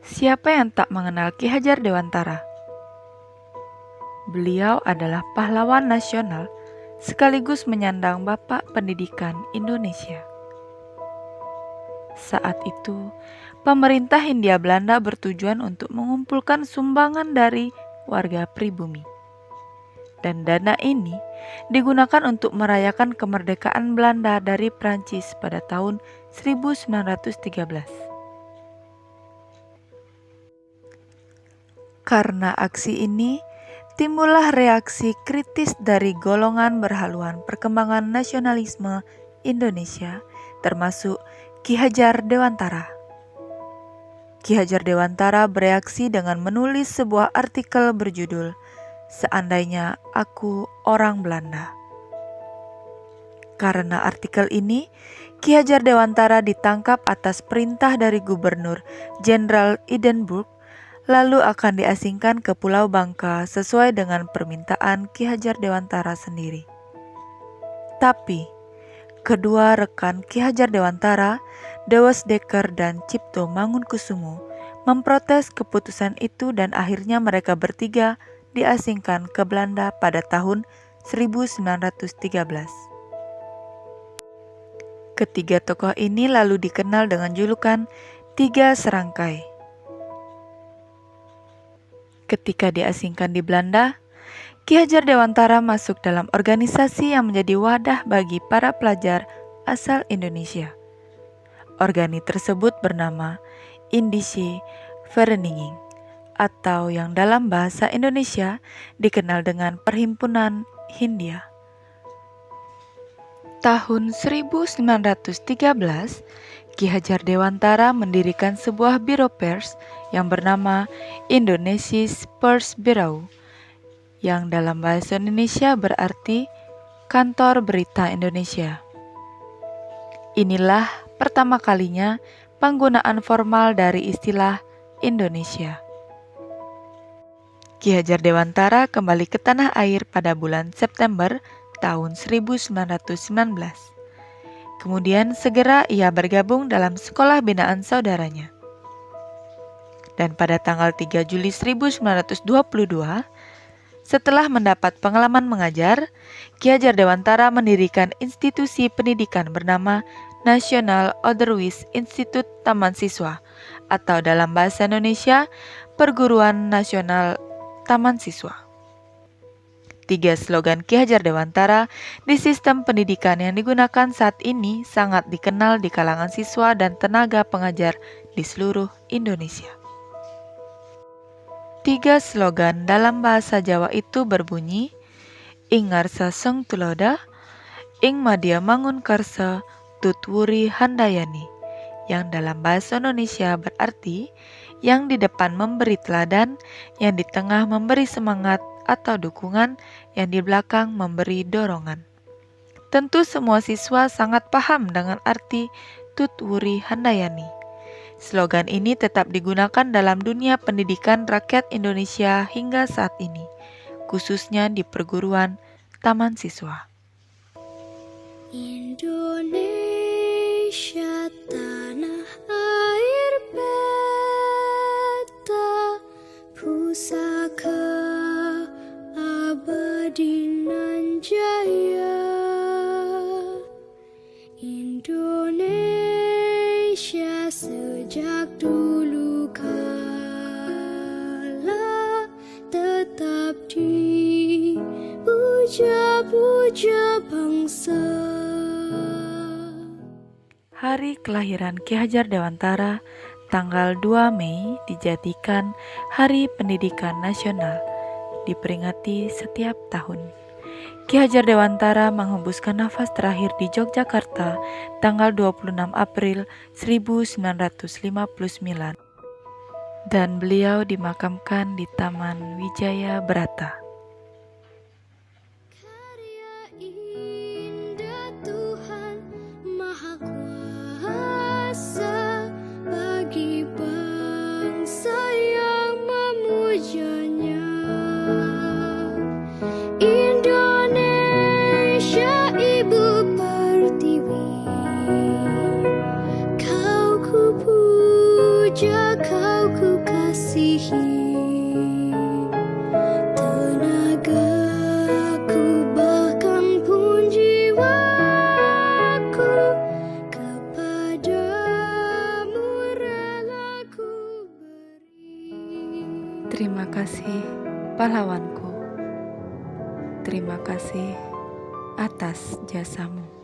Siapa yang tak mengenal Ki Hajar Dewantara? Beliau adalah pahlawan nasional sekaligus menyandang Bapak Pendidikan Indonesia. Saat itu, pemerintah Hindia Belanda bertujuan untuk mengumpulkan sumbangan dari warga pribumi. Dan dana ini digunakan untuk merayakan kemerdekaan Belanda dari Prancis pada tahun 1913. Karena aksi ini, timbullah reaksi kritis dari golongan berhaluan perkembangan nasionalisme Indonesia, termasuk Ki Hajar Dewantara. Ki Hajar Dewantara bereaksi dengan menulis sebuah artikel berjudul "Seandainya Aku Orang Belanda". Karena artikel ini, Ki Hajar Dewantara ditangkap atas perintah dari Gubernur Jenderal Hindenburg, lalu akan diasingkan ke Pulau Bangka sesuai dengan permintaan Ki Hajar Dewantara sendiri. Tapi, kedua rekan Ki Hajar Dewantara, Dewes Dekker dan Cipto Mangunkusumo, memprotes keputusan itu dan akhirnya mereka bertiga diasingkan ke Belanda pada tahun 1913. Ketiga tokoh ini lalu dikenal dengan julukan Tiga Serangkai. Ketika diasingkan di Belanda, Ki Hajar Dewantara masuk dalam organisasi yang menjadi wadah bagi para pelajar asal Indonesia. Organisasi tersebut bernama Indische Vereniging, atau yang dalam bahasa Indonesia dikenal dengan Perhimpunan Hindia. Tahun 1913, Ki Hajar Dewantara mendirikan sebuah biro pers yang bernama Indonesisch Persbureau, yang dalam bahasa Indonesia berarti Kantor Berita Indonesia. Inilah pertama kalinya penggunaan formal dari istilah Indonesia. Ki Hajar Dewantara kembali ke tanah air pada bulan September tahun 1919. Kemudian segera ia bergabung dalam sekolah binaan saudaranya. Dan pada tanggal 3 Juli 1922, setelah mendapat pengalaman mengajar, Ki Hajar Dewantara mendirikan institusi pendidikan bernama National Onderwijs Instituut Taman Siswa, atau dalam bahasa Indonesia, Perguruan Nasional Taman Siswa. Tiga slogan Ki Hajar Dewantara di sistem pendidikan yang digunakan saat ini sangat dikenal di kalangan siswa dan tenaga pengajar di seluruh Indonesia. Tiga slogan dalam bahasa Jawa itu berbunyi, Ing ngarsa seng tuloda, ing madya mangun karsa, tutwuri handayani, yang dalam bahasa Indonesia berarti, yang di depan memberi teladan, yang di tengah memberi semangat atau dukungan, yang di belakang memberi dorongan. Tentu semua siswa sangat paham dengan arti tutwuri handayani. Slogan ini tetap digunakan dalam dunia pendidikan rakyat Indonesia hingga saat ini, khususnya di perguruan taman siswa. Indonesia tanah air beta, pusaka abadi nan jaya. Indonesia sejak dulu kala tetap dipuja-puja bangsa. Hari kelahiran Ki Hajar Dewantara, tanggal 2 Mei, dijadikan Hari Pendidikan Nasional, diperingati setiap tahun. Ki Hajar Dewantara menghembuskan nafas terakhir di Yogyakarta tanggal 26 April 1959 dan beliau dimakamkan di Taman Wijaya Brata. Karya indah Tuhan Maha Kuasa bagi bangsa yang memujanya. Indonesia Ibu Pertiwi, kau ku puja, kau ku kasihi. Tenagaku bahkan pun jiwaku kepadamu rela ku beri. Terima kasih pahlawanku. Terima kasih atas jasamu.